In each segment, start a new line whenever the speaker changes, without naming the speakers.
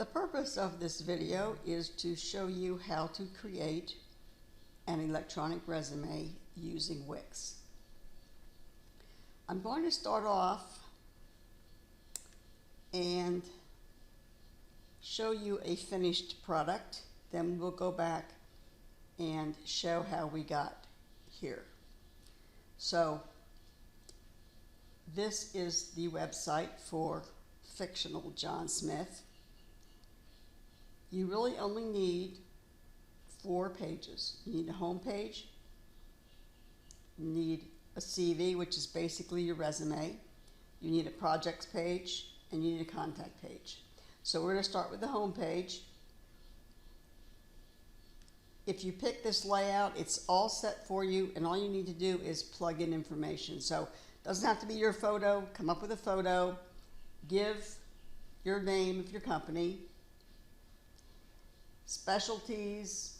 The purpose of this video is to show you how to create an electronic resume using Wix. I'm going to start off and show you a finished product, then we'll go back and show how we got here. So this is the website for fictional John Smith. You really only need 4 pages. You need a home page, you need a CV, which is basically your resume, you need a projects page, and you need a contact page. So we're going to start with the home page. If you pick this layout, it's all set for you, and all you need to do is plug in information. So it doesn't have to be your photo. Come up with a photo, give your name of your company, specialties,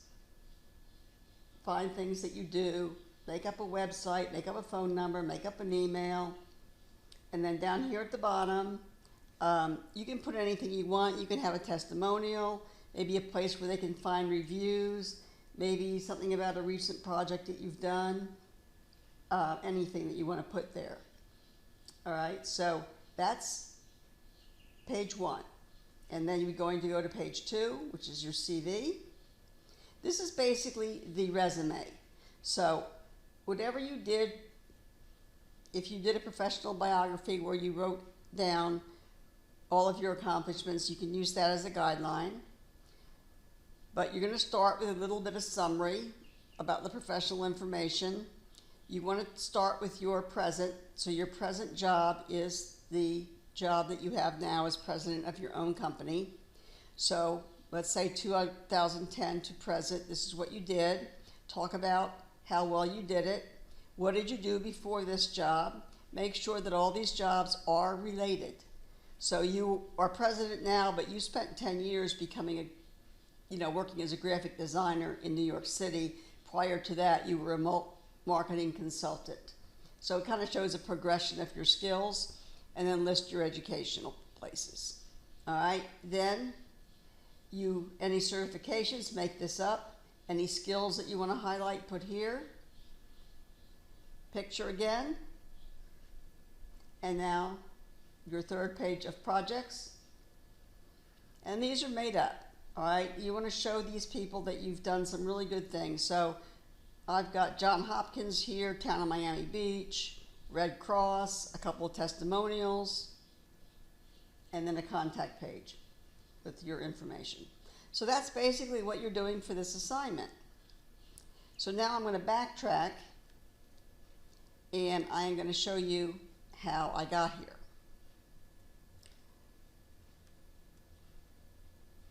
find things that you do, make up a website, make up a phone number, make up an email, and then down here at the bottom, you can put anything you want. You can have a testimonial, maybe a place where they can find reviews, maybe something about a recent project that you've done, anything that you want to put there. All right, so that's page 1. And then you're going to go to page 2, which is your CV. This is basically the resume. So whatever you did, if you did a professional biography where you wrote down all of your accomplishments, you can use that as a guideline. But you're going to start with a little bit of summary about the professional information. You want to start with your present. So your present job is the job that you have now as president of your own company. So let's say 2010 to present, this is what you did. Talk about how well you did it. What did you do before this job? Make sure that all these jobs are related. So you are president now, but you spent 10 years becoming working as a graphic designer in New York City. Prior to that, you were a marketing consultant. So it kind of shows a progression of your skills, and then list your educational places. All right, then any certifications, make this up. Any skills that you want to highlight, put here. Picture again. And now your 3rd page of projects. And these are made up. All right, you want to show these people that you've done some really good things. So I've got John Hopkins here, Town of Miami Beach, Red Cross, a couple of testimonials, and then a contact page with your information. So that's basically what you're doing for this assignment. So now I'm going to backtrack, and I am going to show you how I got here.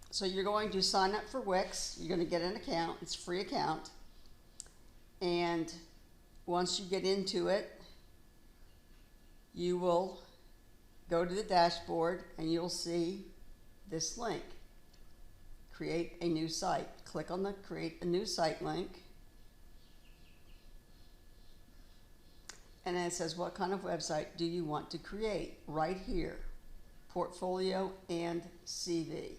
So you're going to sign up for Wix. You're going to get an account. It's a free account. And once you get into it, you will go to the dashboard and you'll see this link, create a new site. Click on the create a new site link. And then it says, what kind of website do you want to create? Right here, portfolio and CV.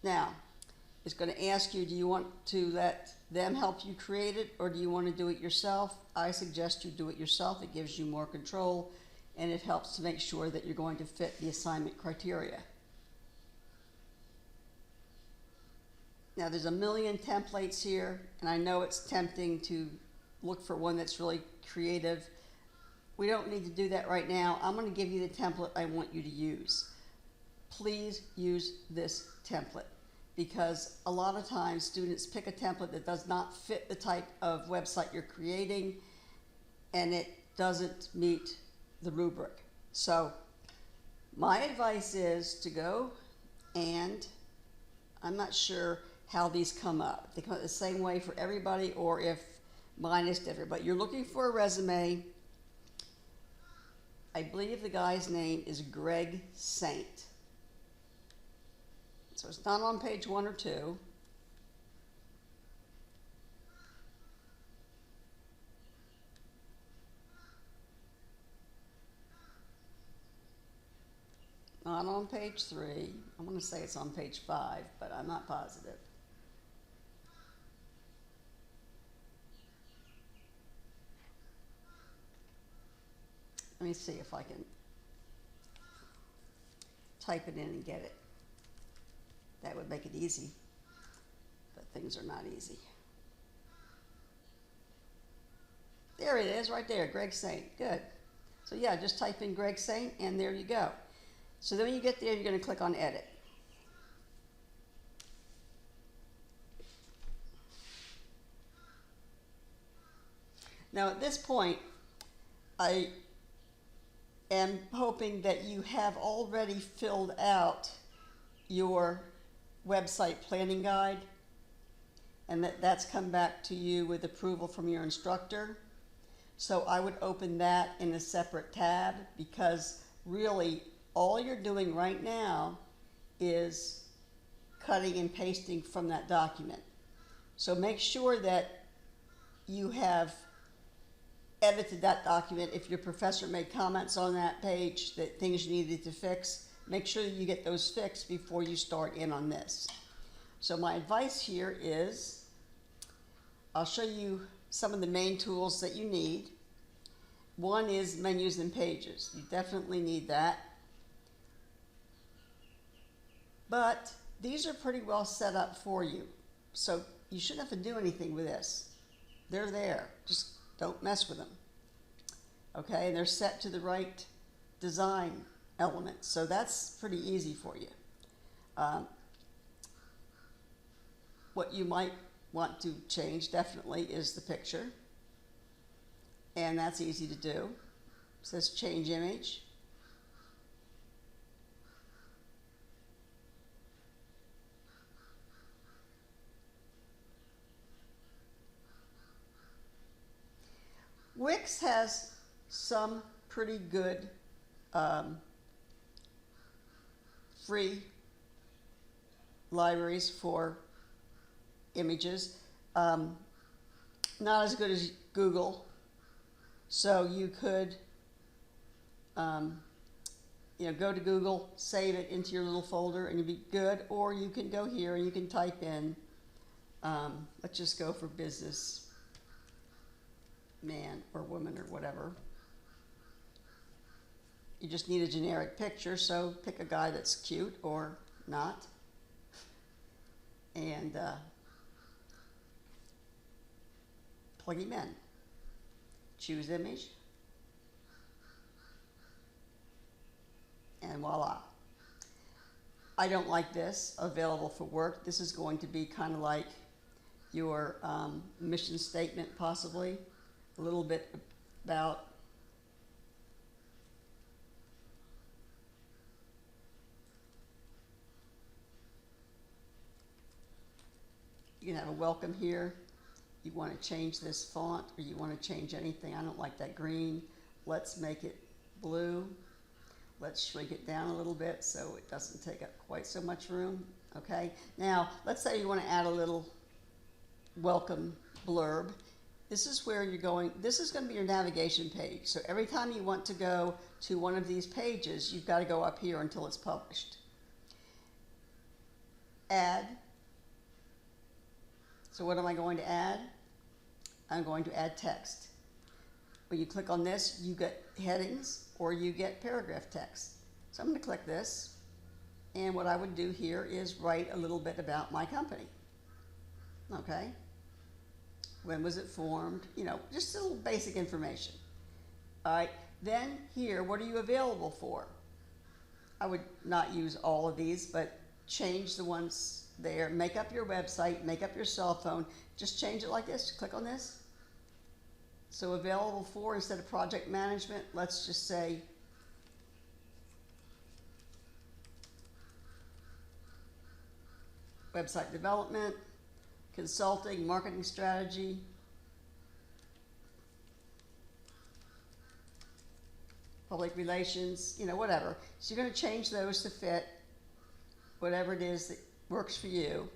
Now, it's going to ask you, do you want to let them help you create it, or do you want to do it yourself? I suggest you do it yourself. It gives you more control, and it helps to make sure that you're going to fit the assignment criteria. Now, there's a million templates here, and I know it's tempting to look for one that's really creative. We don't need to do that right now. I'm going to give you the template I want you to use. Please use this template, because a lot of times students pick a template that does not fit the type of website you're creating, and it doesn't meet the rubric. So my advice is to go, and I'm not sure how these come up. If they come up the same way for everybody, or if mine is different. But you're looking for a resume. I believe the guy's name is Greg Saint. So it's not on page 1 or 2. not on page 3. I want to say it's on page 5, but I'm not positive. Let me see if I can type it in and get it. That would make it easy, but things are not easy. There it is, right there, Greg Saint. Good. So yeah, just type in Greg Saint, and there you go. So then when you get there, you're going to click on Edit. Now at this point, I am hoping that you have already filled out your website planning guide, and that's come back to you with approval from your instructor. So I would open that in a separate tab, because really all you're doing right now is cutting and pasting from that document. So make sure that you have edited that document. If your professor made comments on that page that things you needed to fix, make sure that you get those fixed before you start in on this. So my advice here is, I'll show you some of the main tools that you need. One is menus and pages. You definitely need that. But these are pretty well set up for you, so you shouldn't have to do anything with this. They're there. Just don't mess with them. Okay, and they're set to the right design elements, so that's pretty easy for you. What you might want to change definitely is the picture, and that's easy to do. It says change image. Wix has some pretty good free libraries for images. Not as good as Google, so you could go to Google, save it into your little folder, and you'll be good. Or you can go here and you can type in, let's just go for business man or woman or whatever. You just need a generic picture, so pick a guy that's cute or not, and plug him in. Choose image, and voila. I don't like this, available for work. This is going to be kind of like your mission statement, possibly. A little bit about you can have a welcome here. You want to change this font, or you want to change anything. I don't like that green. Let's make it blue. Let's shrink it down a little bit so it doesn't take up quite so much room. Okay, now let's say you want to add a little welcome blurb. This is where you're going. This is going to be your navigation page. So every time you want to go to one of these pages, you've got to go up here until it's published. Add. So what am I going to add? I'm going to add text. When you click on this, you get headings or you get paragraph text. So I'm going to click this, and what I would do here is write a little bit about my company. Okay? When was it formed? Just a little basic information. All right, then here, what are you available for? I would not use all of these, but change the ones there. Make up your website, make up your cell phone. Just change it like this. Click on this. So available for, instead of project management, let's just say website development, consulting, marketing strategy, public relations, whatever. So you're going to change those to fit whatever it is that works for you.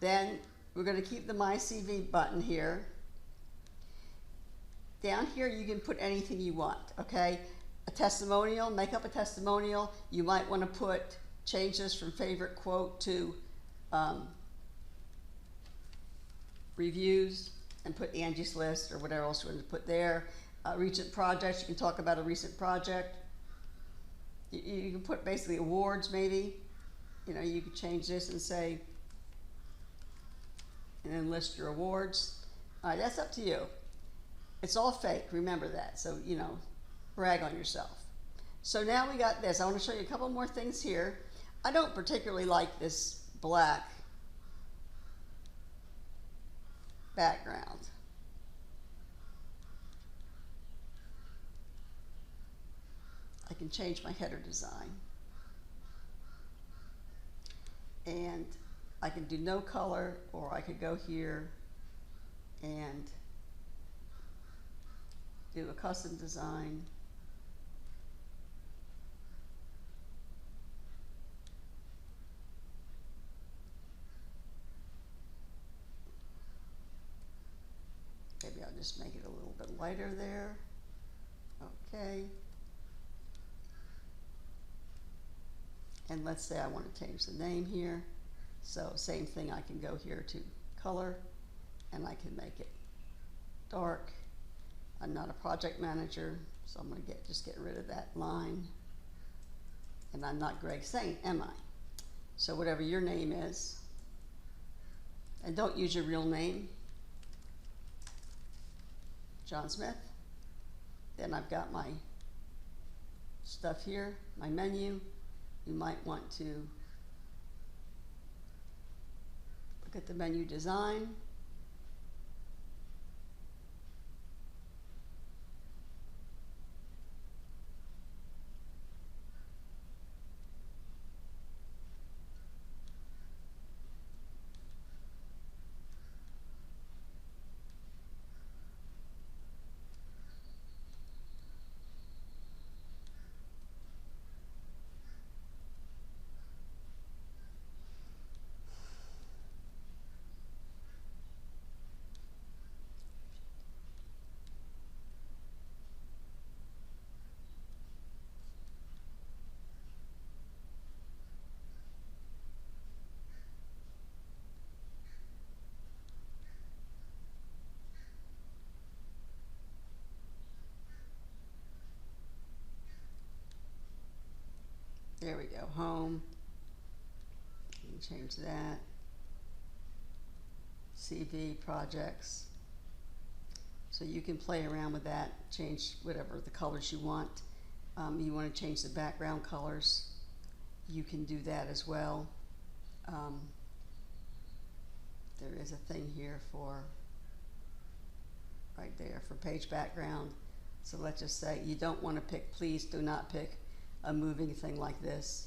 Then we're going to keep the My CV button here. Down here you can put anything you want, okay? a testimonial, make up a testimonial. You might want to change this from favorite quote to reviews, and put Angie's List or whatever else you want to put there. Recent projects, you can talk about a recent project. You can put basically awards maybe. You know, you could change this and say, and then list your awards. All right, that's up to you. It's all fake, remember that. So, you know, brag on yourself. So now we got this. I want to show you a couple more things here. I don't particularly like this black background. I can change my header design. And I can do no color, or I could go here and do a custom design. Maybe I'll just make it a little bit lighter there. Okay. And let's say I want to change the name here. So same thing, I can go here to color and I can make it dark. I'm not a project manager, so I'm going to just get rid of that line. And I'm not Greg Saint, am I? So whatever your name is, and don't use your real name, John Smith. Then I've got my stuff here, my menu. You might want to look at the menu design. There we go, home. You can change that. CV, projects. So you can play around with that, change whatever the colors you want. You want to change the background colors. You can do that as well. There is a thing here for, right there, for page background. So let's just say you don't want to pick, please do not pick a moving thing like this.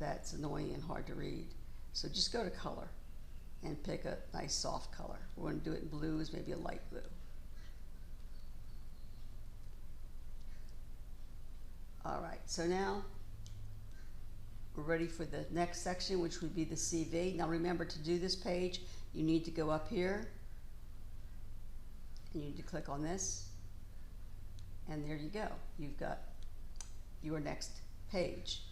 That's annoying and hard to read. So just go to color and pick a nice soft color. We're going to do it in blues, maybe a light blue. All right, so now we're ready for the next section, which would be the CV. Now remember, to do this page, you need to go up here and you need to click on this, and there you go. You've got your next page.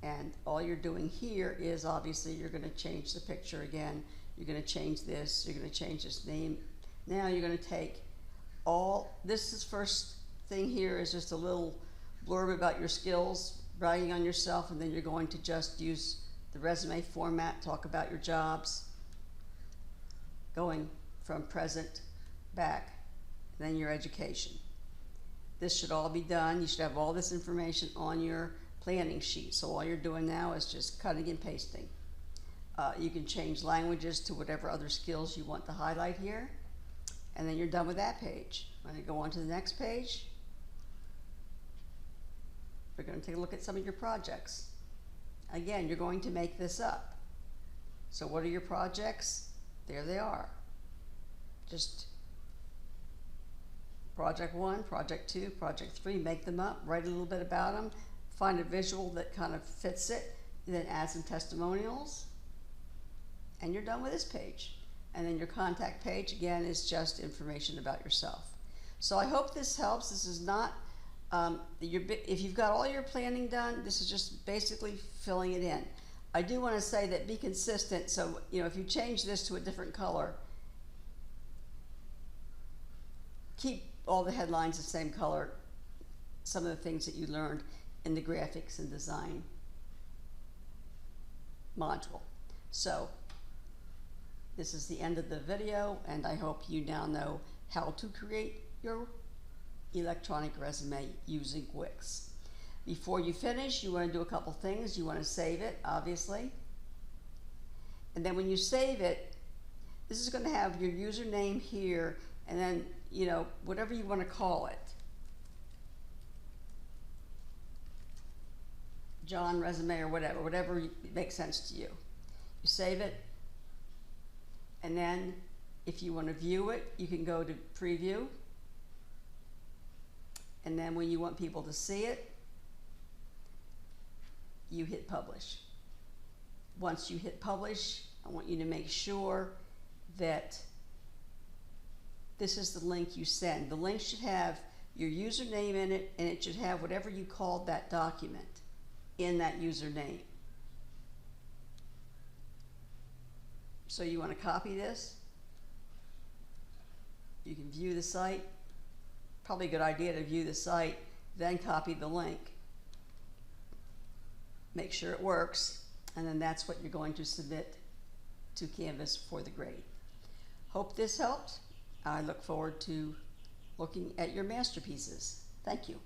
And all you're doing here is obviously you're going to change the picture again. You're going to change this. You're going to change this name. Now you're going to take this is first thing here is just a little blurb about your skills, bragging on yourself, and then you're going to just use the resume format, talk about your jobs, going from present back, and then your education. This should all be done. You should have all this information on your planning sheet. So all you're doing now is just cutting and pasting. You can change languages to whatever other skills you want to highlight here. And then you're done with that page. I'm going to go on to the next page. We're going to take a look at some of your projects. Again, you're going to make this up. So what are your projects? There they are. Just project 1, project 2, project 3, make them up, write a little bit about them, find a visual that kind of fits it, and then add some testimonials, and you're done with this page. And then your contact page, again, is just information about yourself. So I hope this helps. This is not If you've got all your planning done, this is just basically filling it in. I do want to say that be consistent, so if you change this to a different color, keep all the headlines the same color, some of the things that you learned in the graphics and design module. So this is the end of the video, and I hope you now know how to create your electronic resume using Wix. Before you finish, you want to do a couple things. You want to save it, obviously. And then when you save it, this is going to have your username here, and then, whatever you want to call it. John Resume or whatever makes sense to you. You save it, and then if you want to view it, you can go to preview. And then when you want people to see it, you hit publish. Once you hit publish, I want you to make sure that this is the link you send. The link should have your username in it, and it should have whatever you called that document in that username. So you want to copy this. You can view the site. Probably a good idea to view the site, then copy the link. Make sure it works, and then that's what you're going to submit to Canvas for the grade. Hope this helped. I look forward to looking at your masterpieces. Thank you.